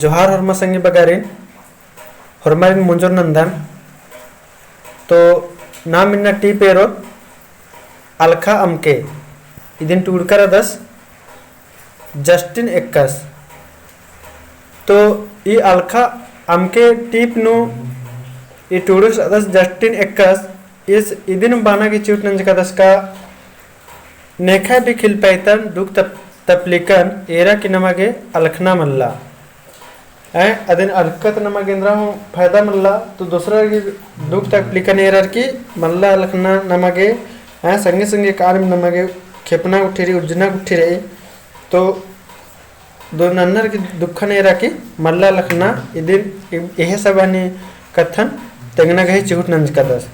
जोहार हरमा संगी बगारिन हरमारिन मुंजोर नंदन तो नाम इन्ना टी पेरो अलखा अमके इदिन टूडकर दस जस्टिन एक्कस तो ई अलखा अमके टीप नु ई टूडस दस जस्टिन एक्कस इस इदिन बाना की चूट नंज का दस का नेखा भी खिल पैतन दुख तपलिकन एरा की नमगे अलखना मल्ला अदिन अलकत नमगेंद्रा हूँ फायदा मल्ला तो दूसरा की दुख तकलीफन एरर की मल्ला अलखना नमगे संगे संगे कार्य नमगे खेपना उठी रही उज्जना उठी रही तो दो नन्नर की दुखन एरा की मल्ला अलखना इदिन यह सब अनि कथन तेंगना गही चिहुट नंज कदस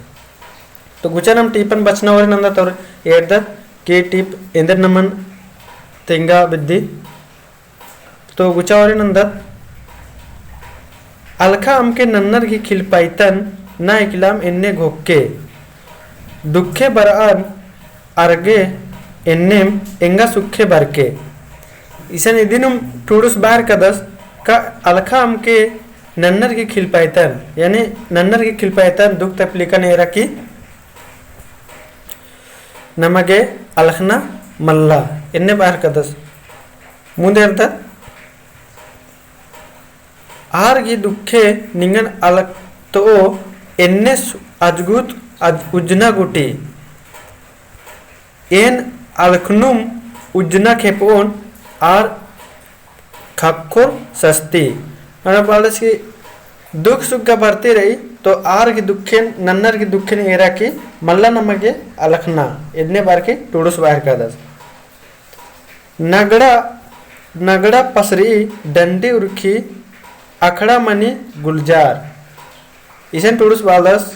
तो गुचा नम टीपन बचना और नंदा तोर एरदत के टीप इंदर नमन तेंगा बिद्दी तो गुचा और नंदत अलखा अमके नन्नर की खिलपाइतन ना इकलाम इन्ने घोक्के दुखे बरान अर्गे इन्नेम एंगा सुखे बरके इसन इदिनुम टूडुस बाहर कदस का अलखा अमके नन्नर की खिलपाइतन यानी नन्नर की खिलपाइतन दुख तपलिकन एरा की नमगे अलखना मल्ला इन्ने बाहर कदस मुंदेरता आर्गी दुखे निंगन अलग तो एन्ने अजगुत उजना गुटी एन अलखनुम उजना खेपोन आर खक्कोर सस्ती मैंने बोला कि दुख सुख का भरती रही तो आर की दुखे नन्नर की दुखे एरा की मल्ला नमगे अलखना इतने बार की टूडुस बाहर का दस नगड़ा नगड़ा पसरी डंडी उर्खी अखड़ा मनी गुलजार इसन टूडुस बालस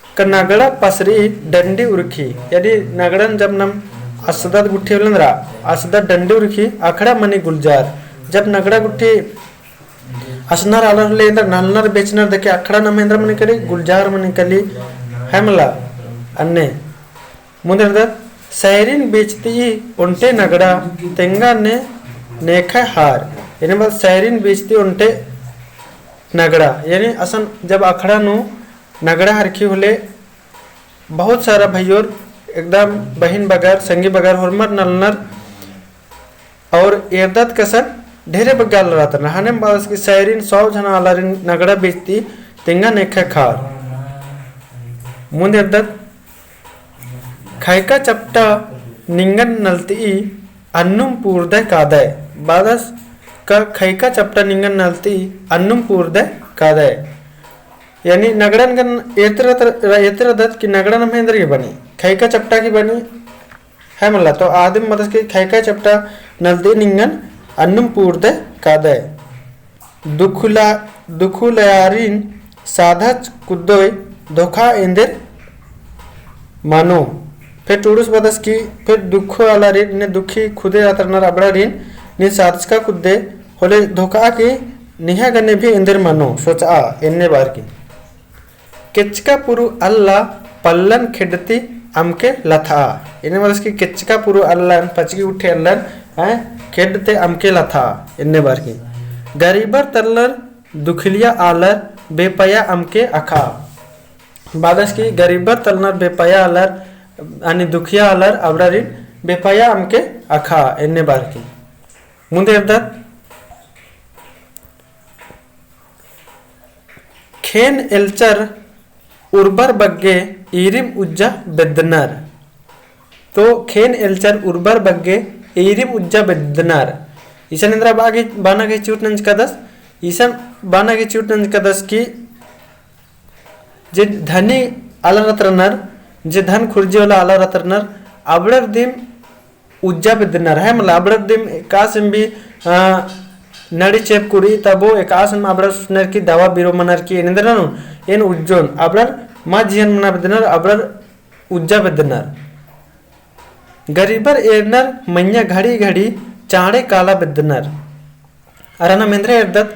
का नगड़ा पसरी डंडी उर्खी यदि नगड़न जब नम असदत गुट्ठी बोलेंद्रा असदत डंडी उर्खी अखड़ा मनी गुलजार जब नगड़ा गुट्ठी असनर आलर ले इंदर नलनर बेचनर देखे अखड़ा नमेंद्र मनी करी गुलजार मनी कली है मला अन्ने मुंदर दर सैरिन बेचती उन्टे नगड़ा तेंगा ने नेखा हार यानी बात सैरिन बेचती उन्टे नगड़ा यानी असन जब अखड़ा नु नगड़ा हरखी होले बहुत सारा भैयोर एकदम बहिन बगर संगी बगर हरमर नलनर और एरदत कसर ढेरे बगाल रहता नहाने बास की सैरिन 100 जना आलरिन नगड़ा बेचती तेंगा नेखा खार मुंद एरदत खायका चपटा निंगन नलती अन्नुम पूर्दय कादय बादस का खैका चपटा निंगन नलती अन्नुम पूर्दय कादय यानी नगड़न गन एतर दत की नगड़न महेंद्र की बनी खैका चपटा की बनी है मल्ला तो आदिम मदस की खैका चपटा नलती निंगन अन्नुम पूर्दय कादय दुखुलयारिन साधा कुद्दोय धोखा इंदर मानो फिर टूडुस बदस की फिर दुख वाला ऋण ने दुखी खुदे अतरनर अबड़ा ऋण ने साधका कुद्दे होले धोखा की निहा गने भी इंदर मानो सोचा इन्ने बार की किचका पुरु अल्लाह पल्लन खिडती अमके लथा इन्ने बदस की किचका पुरु अल्लाह पचकी उठे अल्लाह खिडते अमके लथा इन्ने बार की गरीबर तल्लर दुखलिया आलर बेपया अमके अखा बादस की गरीबर तल्लर बेपया आलर आणि दुखिया आलर अबडारी बेपया अमके अखा इन्ने बार की मुंदे एरदत खेन एल्चर उर्बर बग्गे ईरिम उज्जा बेदनर तो खेन एल्चर उर्बर बग्गे ईरिम उज्जा बेदनर ईशन इंद्रा बागी बाना के चूट नंज कदस ईशन बाना के चूट नंज कदस की जे धनी आला रत्रनर जे धन खुर्जी वाला आला रत्रनर अबड़र दिम उज्जा बेदनर है मतलब अबड़र दिम कासम भी नड़ी चेप कुरी तबो एकासन अबड़र सुनर की दवा बिरो मनर की इंद्र नु इन उज्जोन अबड़र मा जियन मना बेदनर अबड़र उज्जा बेदनर गरीबर एरनर मन्या घड़ी घड़ी चाड़े काला बेदनर अरना मेंद्रे एरदत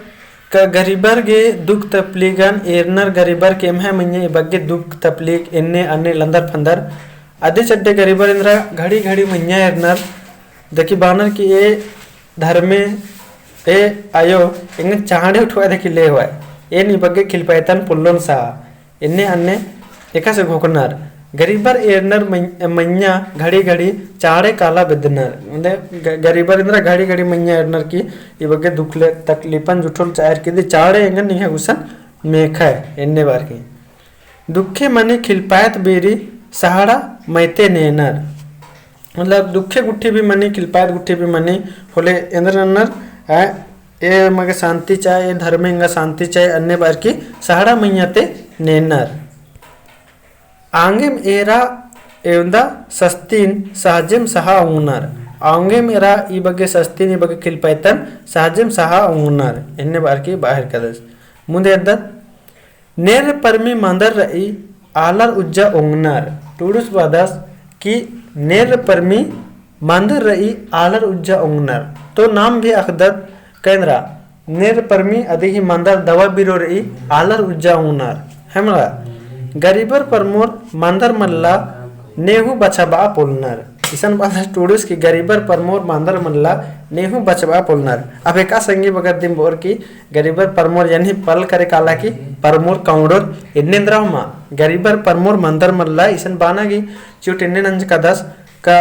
का गरीबर गे दुख तपलीगन एरनर गरीबर के है मन्या बग्गे दुख तपलीग इन्ने अन्ने लंदर फंदर आधे चड्डे गरीबर इंद्रा घड़ी घड़ी मन्या एरनर दकी बानर की ए धर्मे ए आयो इंग चांडे उठवा देखी ले हुआ ए नी बग्गे खिलपायतन पुल्लोन सा इन्ने अन्ने एका से घोकनार गरीबर एरनर मैया घड़ी घड़ी चाड़े काला बिदनर म्हणजे गरीबर इंद्र घड़ी घड़ी मैया एरनर की ये बग्गे दुखले तकलीफन जुठोल चायर की चाड़े इंगन नहीं है गुसन मेखा एन्ने बार की दुखे मनी खिलपायत बेरी सहाड़ा मैते नेनर मतलब दुखे गुट्ठी भी मनी खिलपायत गुट्ठी भी मनी होले इंद्र नन्नर ए मगे शांति चाहे धर्मेंगा शांति चाहे अन्य बार की सहाड़ा मैयाते नेनर आंगे एरा एवंदा सस्तीन सहजम सहा ऊनर आंगे मेरा ई बगे सस्तीन ई बगे खिलपायतन सहजम सहा ऊनर इन्ने बार की बाहर कदस मुंदे अद्दत नेर परमी मंदर रई आलर उज्जा ओंगनर टूडुस बादस की नेर परमी मंदर रई आलर उज्जा ओंगनर तो नाम भी अखदत केंद्रा नेर परमी अधि ही मंदर दवा बिरो रई आलर उज्जा ओंगनर हमला गरीबर परमोर मंदर मल्ला नेहु बचबा पोलनर इसन बात टूडुस की गरीबर परमोर मंदर मल्ला नेहु बचबा पोलनर अब एका संगी बगर दिन बोर की गरीबर परमोर यानी पल करे काला की परमोर काउंडोर इन्नेंद्रा हुमा गरीबर परमोर मंदर मल्ला इसन बाना की चुट इन्ने नंज का दस का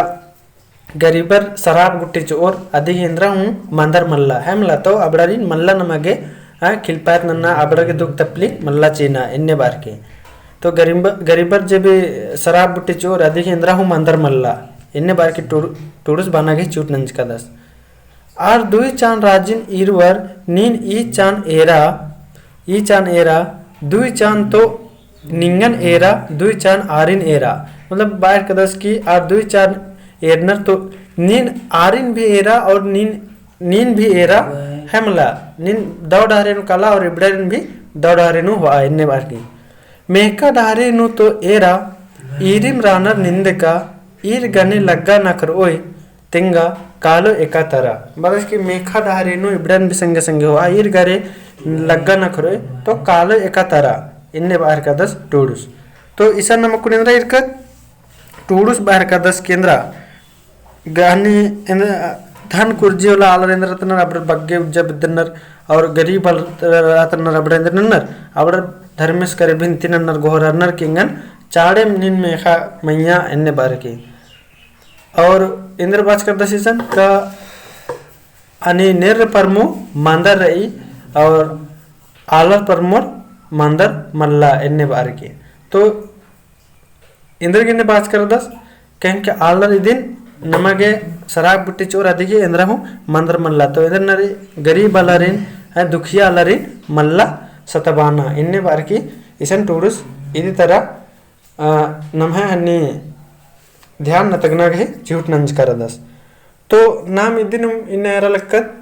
गरीबर शराब गुट्टी चोर अधिक इंद्रा हूँ मंदर मल्ला है मला तो अबड़ारी मल्ला नमगे खिलपायत नन्ना अबड़ा के दुख तपली मल्ला चीना इन्ने बार की तो गरीबर जब शराब बुट्टी चोर अधिक इंद्रा हूँ मंदर मल्ला इन्ने बार की टूडुस बाना की चूट नंज का दस आर दुई चांद राजिन इरवर नीन ई चांद एरा दुई चांद तो निंगन एरा दुई चांद आरिन एरा मतलब बाहर का दस की आर दुई चांद एरनर तो नीन आरिन भी एरा और नीन भी एरा हमला नीन दौ डारेनु काला और इबड़ारिन भी दौ डारेनु हुआ इन्ने बार की मेका डारेनु तो एरा ईरिम रानर निंदका ईर गने लग्गा न करोय तिंगा कालो एका तरा बरस की मेखा डारेनु इबड़न भी संगे संगे हुआ ईर गरे लग्गा न करोय तो कालो एका तरा इन्ने बाहर का दस टूडुस तो इसा नमक कुनेंद्रा इरकत टूडुस बाहर का दस केंद्रा गानी धन कुर्जी वाला आलरेंद्र रत्नर अब्र बग्गे उज्जा बिद्दनर और गरीब रत्नर अब्रेंद्र नन्नर अब्र धर्मेश करे भिंती नन्नर गोहरनर किंगन चाड़े निन मेखा मैया इन्ने बार की और इंद्र बाज कर दसीसन का अनि नेर परमो मंदर रही और आलर परमोर मंदर मल्ला इन्ने बार की तो इंद्र गिन्ने बाज कर दस कहें के आलर दिन नमगे शराब बुट्टी चोर अधिक इंद्र हूँ मंदर मल्ला तो इधर नरी गरीब अलरिन है दुखिया अलरिन मल्ला सतबाना इन्ने बार की इसन टूडुस इदी तरह नम्हे हन्नी ध्यान नतगना गहे झूठ नंज कर दस तो नाम इदिन इन्ने एरा लक्कत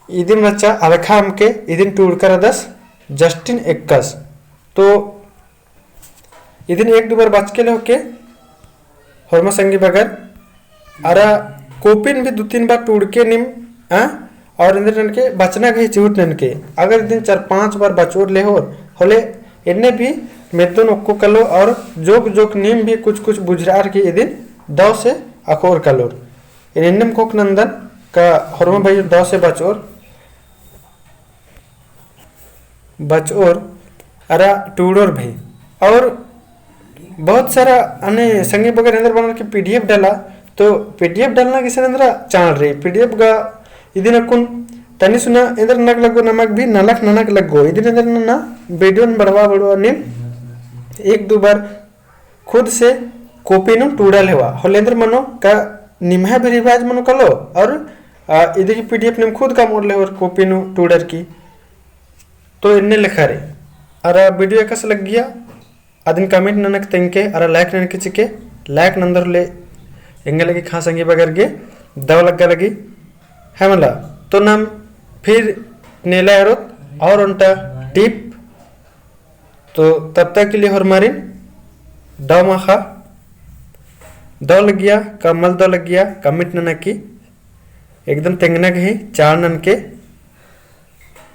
इदिन बच्चा अलखाम के इदिन टूड कर दस जस्टिन एक्कस तो इदिन एक दो बार बच के ले होके हरमा संगी बगर अरा कोपिन भी दो तीन बार टूड के निम और इंद्र नन के बचना गई झूठ नन के अगर दिन 4-5 बार बचोर ले होले इन्ने भी मेदन ओक्को कलो और जोक जोक नीम भी कुछ कुछ बुझरार की इदिन दौ से अकोर कलोर इन्नम कोक नंदन का हरमा भाई दौ से बचोर अरा टूडोर भाई और बहुत सारा अन्य संगी बगर इंद्र बना के पीडीएफ डाला तो पीडीएफ डालना किसी अंदर चाल रही पीडीएफ का इधर नकुन तनी सुना इधर नक लगो नमक भी नलक ननक लगो इधर इधर ना वीडियो बढ़वा निम एक दो बार खुद से कॉपी नु टूडल हेवा होलेंद्र मनो का निम्हा भी रिवाज मनो कलो और इधर की पीडीएफ निम खुद का मोड़ ले और कॉपी नु टूडर की तो इन्ने लिखा रे अरे वीडियो कस लग गया अदिन कमेंट ननक तेंके अरे लाइक ननक चिके लाइक नंदर ले ಎಂಗ ಲಗಿ ಖಾಸಂಗಿ ಬಗರ್ಗೆ दव लग लगी है मला तो नाम फिर नेला एरोत और उनटा टिप तो तब तक के लिए हमारी दव माखा दव लग गया कमल दव लग गया कमिट नन की एकदम तेंगना गई चार नन के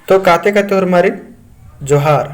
तो काते काते हमारी जोहार।